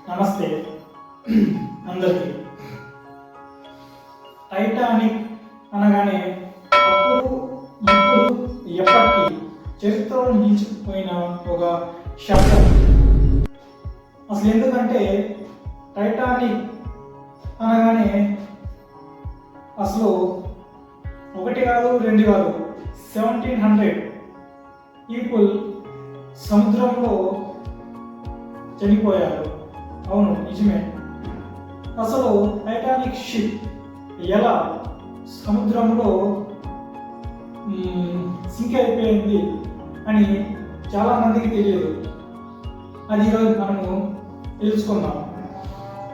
నమస్తే అందరికీ. టైటానిక్ అనగానే అప్పుడు ఇప్పుడు ఎప్పటికీ చరిత్రలో నిలిచిపోయిన ఒక శబ్దం. అసలు ఎందుకంటే టైటానిక్ అనగానే అసలు ఒకటి కాదు రెండు కాదు 1700 పీపుల్ సముద్రంలో చనిపోయారు. అవును, నిజమే. అసలు టైటానిక్ షిప్ ఎలా సముద్రంలో సింక్ అయిపోయింది అని చాలా మందికి తెలియదు. అది ఈరోజు మనము తెలుసుకుందాం.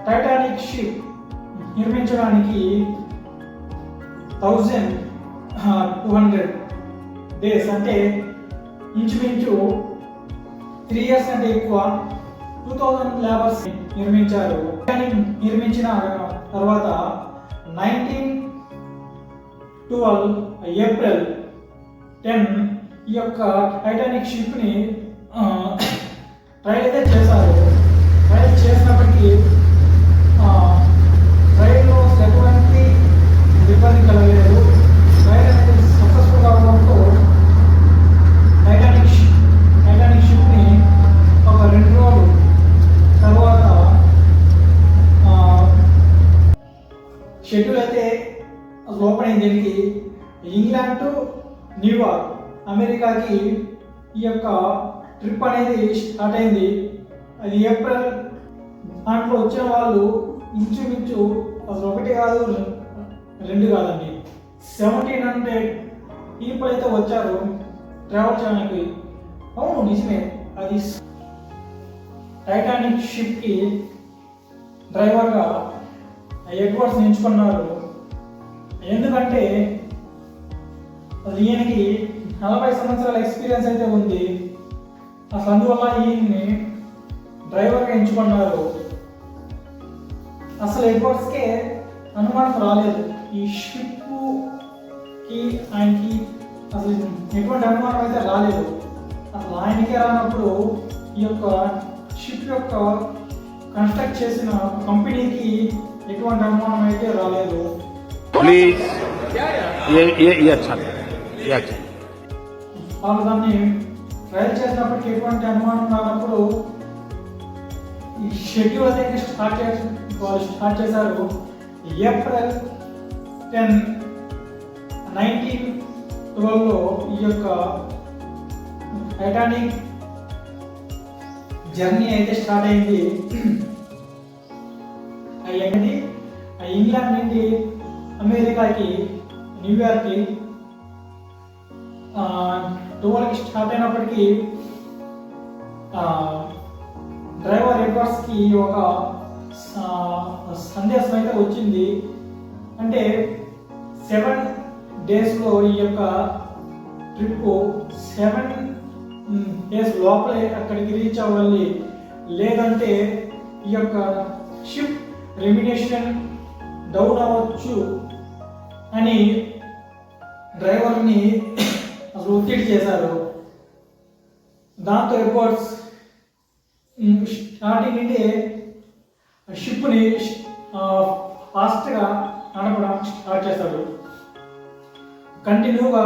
టైటానిక్ షిప్ నిర్మించడానికి 1200 డేస్ అంటే ఇంచుమించు 3 years కంటే ఎక్కువ 2000 లేబర్స్ నిర్మించారు. నిర్మించిన తర్వాత 1912 ఏప్రిల్ 10 ఈ యొక్క టైటానిక్ షిప్ని ట్రయల్ అయితే చేశారు. ట్రయల్ చేసినప్పటికీ ట్రయల్లో ఎటువంటి ఇబ్బంది కలగలేదు. ట్రయల్ అనేది సక్సెస్ఫుల్ కావడంతో టైటానిక్ షిప్ని ఒక 2 రోజులు తర్వాత షెడ్యూల్ అయితే ఓపెన్ అయింది. దీనికి ఇంగ్లాండ్ టు న్యూయార్క్ అమెరికాకి ఈ యొక్క ట్రిప్ అనేది స్టార్ట్ అయింది. అది ఏప్రిల్. దాంట్లో వచ్చిన వాళ్ళు ఇంచుమించు అసలు ఒకటి కాదు రెండు కాదండి 1700 పీపుల్ అయితే వచ్చారు ట్రావెల్ చేయడానికి. అవును, నిజమే. అది టైటానిక్ షిప్కి డ్రైవర్గా ఎడ్వర్డ్స్ ఎంచుకున్నారు. ఎందుకంటే ఈయనకి 40 సంవత్సరాల ఎక్స్పీరియన్స్ అయితే ఉంది. అసలు అందువల్ల ఈయన్ని డ్రైవర్గా ఎంచుకున్నారు. అసలు ఎడ్వర్డ్స్కే అనుమానం రాలేదు. ఈ షిప్కి ఆయనకి అసలు ఎటువంటి అనుమానం అయితే రాలేదు. అసలు ఆయనకే రానప్పుడు ఈ యొక్క షిప్ యొక్క కన్స్ట్రక్ట్ చేసిన కంపెనీకి ఎటువంటి అనుమానం అయితే రాలేదు. వాళ్ళు దాన్ని ట్రయల్ చేసినప్పటికీ ఎటువంటి అనుమానం రానప్పుడు ఈ షెడ్యూల్ అయితే స్టార్ట్ చేశారు. ఏప్రిల్ 10, 1912లో ఈ యొక్క టైటానిక్ జర్నీ అయితే స్టార్ట్ అయింది. అయ్యింది ఇంగ్లాండ్ నుండి అమెరికాకి న్యూయార్క్కి 12కి స్టార్ట్ అయినప్పటికీ డ్రైవర్ ఎడ్వర్డ్స్కి ఒక సందేశం అయితే వచ్చింది. అంటే 7 డేస్లో ఈ యొక్క ట్రిప్ 7 డేస్ లోపలే అక్కడికి రీచ్ అవ్వాలి, లేదంటే ఈ యొక్క షిప్ రెమ్యునేషన్ డౌన్ అవ్వచ్చు అని డ్రైవర్ని అసలు ఒత్తిడి చేశారు. దాంతో ఎడ్వర్డ్స్ స్టార్టింగ్ నుండి షిప్ని ఫాస్ట్గా నడపడం స్టార్ట్ చేశాడు. కంటిన్యూగా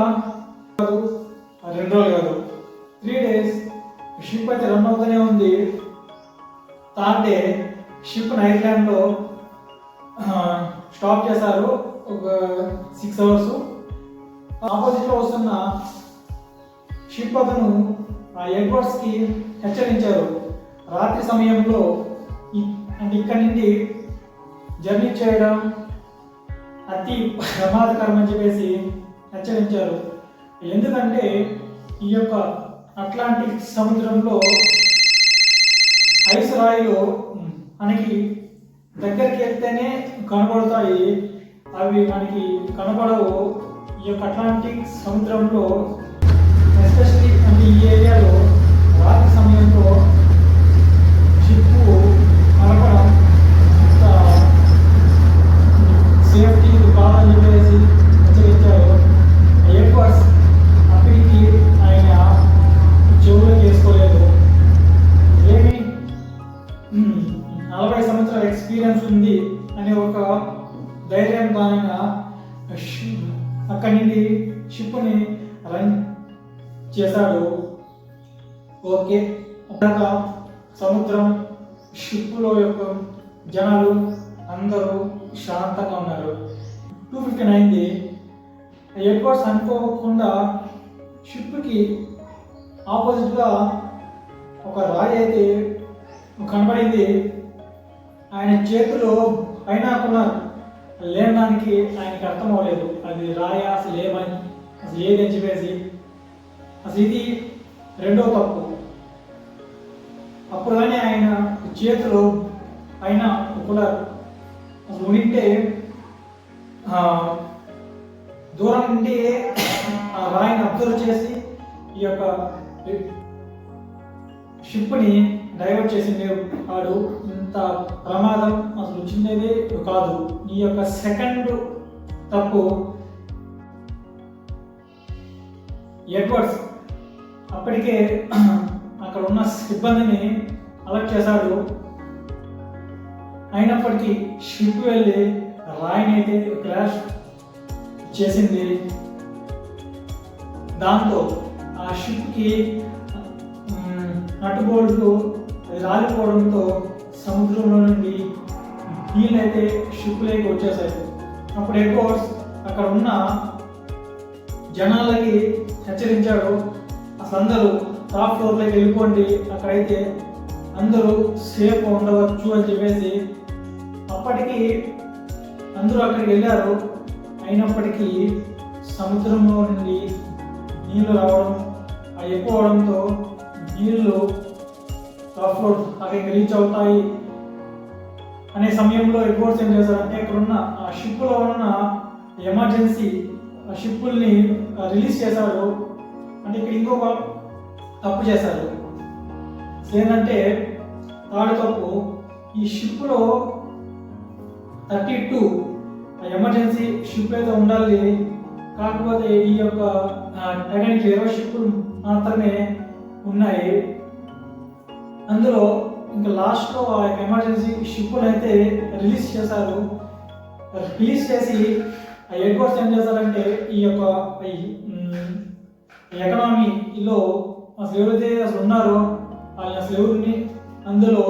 2 రోజులు కాదు 3 days షిప్ అయితే రన్ అవుతూనే ఉంది. 3rd day షిప్ని ఐర్లాండ్లో స్టాప్ చేశారు. ఒక 6 hours. ఆపోజిట్లో వస్తున్న షిప్ అతను ఎడ్వర్డ్స్కి హెచ్చరించారు. రాత్రి సమయంలో అంటే ఇక్కడి నుండి జర్నీ చేయడం అతి ప్రమాదకరం అని చెప్పేసి హెచ్చరించారు. ఎందుకంటే ఈ యొక్క అట్లాంటిక్ సముద్రంలో ఐస్ రాయిలు మనకి దగ్గరికి వెళ్తేనే కనబడతాయి, అవి మనకి కనబడవు. ఈ యొక్క అట్లాంటిక్ సముద్రంలో ఎస్పెషల్లీ అంటే ఈ ఏరియాలో రాత్రి సమయంలో షిప్పు నడపడం సేఫ్టీ కాదని చెప్పేసి హెచ్చరించారు. ఎడ్వర్డ్స్ అప్పటికి ఆయన చెవులు చేసుకోలేదు. ఏమి ధైర్యంతో ఆయన అక్కడి నుండి షిప్ని రన్ చేశాడు. ఓకే, ఒక సముద్రం షిప్లో యొక్క జనాలు అందరూ శాంతంగా ఉన్నారు. 2:59 అయింది. ఎడ్వర్డ్స్ అనుకోకుండా షిప్కి ఆపోజిట్గా ఒక రాయి అయితే కనబడింది. ఆయన చేతిలో బైనాకులర్ లేనడానికి ఆయనకి అర్థం అవ్వలేదు. అది రాయా అసలు ఏమని, అసలు ఏదని చెప్పేసి. అసలు ఇది రెండో తప్పు. అప్పుడు కానీ ఆయన చేతిలో బైనాకులర్ అసలు ఉంటే దూరం నుండి ఆ రాయిని అబ్జర్వ్ చేసి ఈ యొక్క షిప్ని డైవర్ట్ చేసింది వాడు. ఇంత ప్రమాదం అసలు వచ్చిందేది కాదు. ఈ యొక్క సెకండ్ తప్పు ఎడ్వర్డ్స్ అప్పటికే అక్కడ ఉన్న సిబ్బందిని అలర్ట్ చేశాడు. అయినప్పటికీ షిప్ వెళ్ళి రాయిని అయితే క్రాష్ చేసింది. దాంతో ఆ షిప్కి నటుబోల్ట్లు రాలిపోవడంతో సముద్రంలో నుండి నీళ్ళైతే షిప్లోకి వచ్చేసాయి. అప్పుడు ఎడ్వర్డ్స్ అక్కడ ఉన్న జనాలకి హెచ్చరించాడు, అసలు అందరూ టాప్ ఫ్లోర్లోకి వెళ్ళిపోండి, అక్కడైతే అందరూ సేఫ్ ఉండవచ్చు అని చెప్పేసి. అప్పటికి అందరూ అక్కడికి వెళ్ళారు. అయినప్పటికీ సముద్రంలో నుండి నీళ్లు రావడం ఎక్కువ అవడంతో నీళ్లు టాప్ ఫ్లోర్ అక్కడికి రీచ్ అవుతాయి అనే సమయంలో ఎడ్వర్డ్స్ ఏం చేశారంటే ఇక్కడ ఉన్న ఆ షిప్లో ఉన్న ఎమర్జెన్సీ ఆ షిప్పుల్ని రిలీజ్ చేశారు. అంటే ఇక్కడ ఇంకొక తప్పు చేశారు. ఏంటంటే థర్డ్ తప్పు, ఈ షిప్లో 32 ఎమర్జెన్సీ షిప్ అయితే ఉండాలి. కాకపోతే ఈ యొక్క టైటానిక్ 20 షిప్పులు మాత్రమే ఉన్నాయి. అందులో ఇంకా లాస్ట్లో ఆ ఎమర్జెన్సీ షిప్పులు అయితే రిలీజ్ చేశారు. రిలీజ్ చేసి ఆ ఎడ్వర్డ్స్ ఏం చేశారంటే ఈ యొక్క ఎకనామీలో అసలు ఎవరైతే అసలు ఉన్నారో వాళ్ళు అసలు ఎవరిని అందులో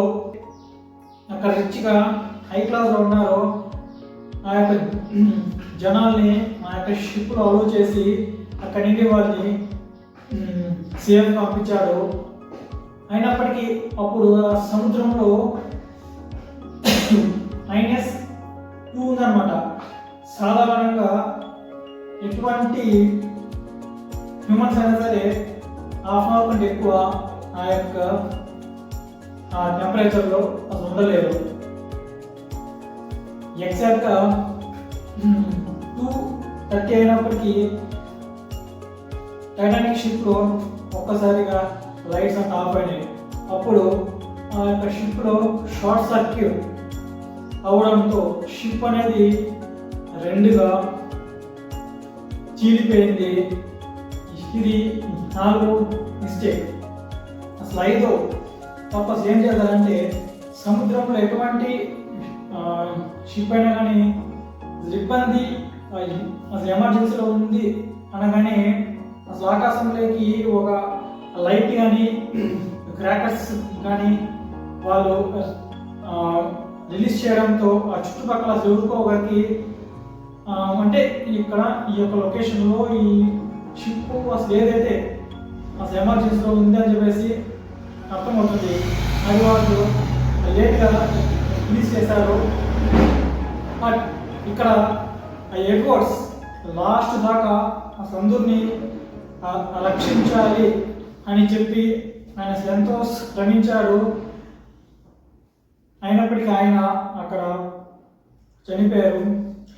అక్కడ రిచ్గా హై క్లాస్లో ఉన్నారో ఆ యొక్క జనాల్ని ఆ యొక్క షిప్లో అలో చేసి అక్కడి నుండి వాళ్ళని సేఫ్ పంపించాడు. అయినప్పటికీ అప్పుడు ఆ సముద్రంలో -2 ఉందన్నమాట. సాధారణంగా ఎటువంటి హ్యూమన్స్ అయినా సరే హాఫ్ అన్ అవర్ కంటే ఎక్కువ ఆ యొక్క టెంపరేచర్లో అసలు ఉండలేరు. ఎగ్జాక్ట్గా 2:30 అయినప్పటికీ టైటానిక్ షిప్లో ఒక్కసారిగా లైట్స్ అంతా ఆఫ్ అయినాయి. అప్పుడు ఆ యొక్క షిప్లో షార్ట్ సర్క్యూట్ అవడంతో షిప్ అనేది రెండుగా చీలిపోయింది. ఇది 4వ మిస్టేక్. అసలు 5వ తప్ప ఏం చేయాలంటే సముద్రంలో ఎటువంటి షిప్ అయినా కానీ ఇబ్బంది అసలు ఎమర్జెన్సీలో ఉంది అనగానే అసలు ఆకాశంలోకి ఒక లైట్ కానీ క్రాకర్స్ కానీ వాళ్ళు రిలీజ్ చేయడంతో ఆ చుట్టుపక్కల ఎవరుకోగలిగి అంటే ఇక్కడ ఈ యొక్క లొకేషన్లో ఈ షిప్ అసలు ఏదైతే అసలు ఎమర్జెన్సీలో ఉంది అని చెప్పేసి అర్థమవుతుంది. అది వాళ్ళు లేట్గా రిలీజ్ చేశారు. బట్ ఇక్కడ ఎడ్వర్డ్స్ లాస్ట్ దాకా అసలు అందరినీ రక్షించాలి అని చెప్పి ఆయన ఎంతో శ్రమించాడు. అయినప్పటికీ ఆయన అక్కడ చనిపోయారు.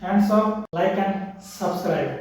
Hands of, like and subscribe.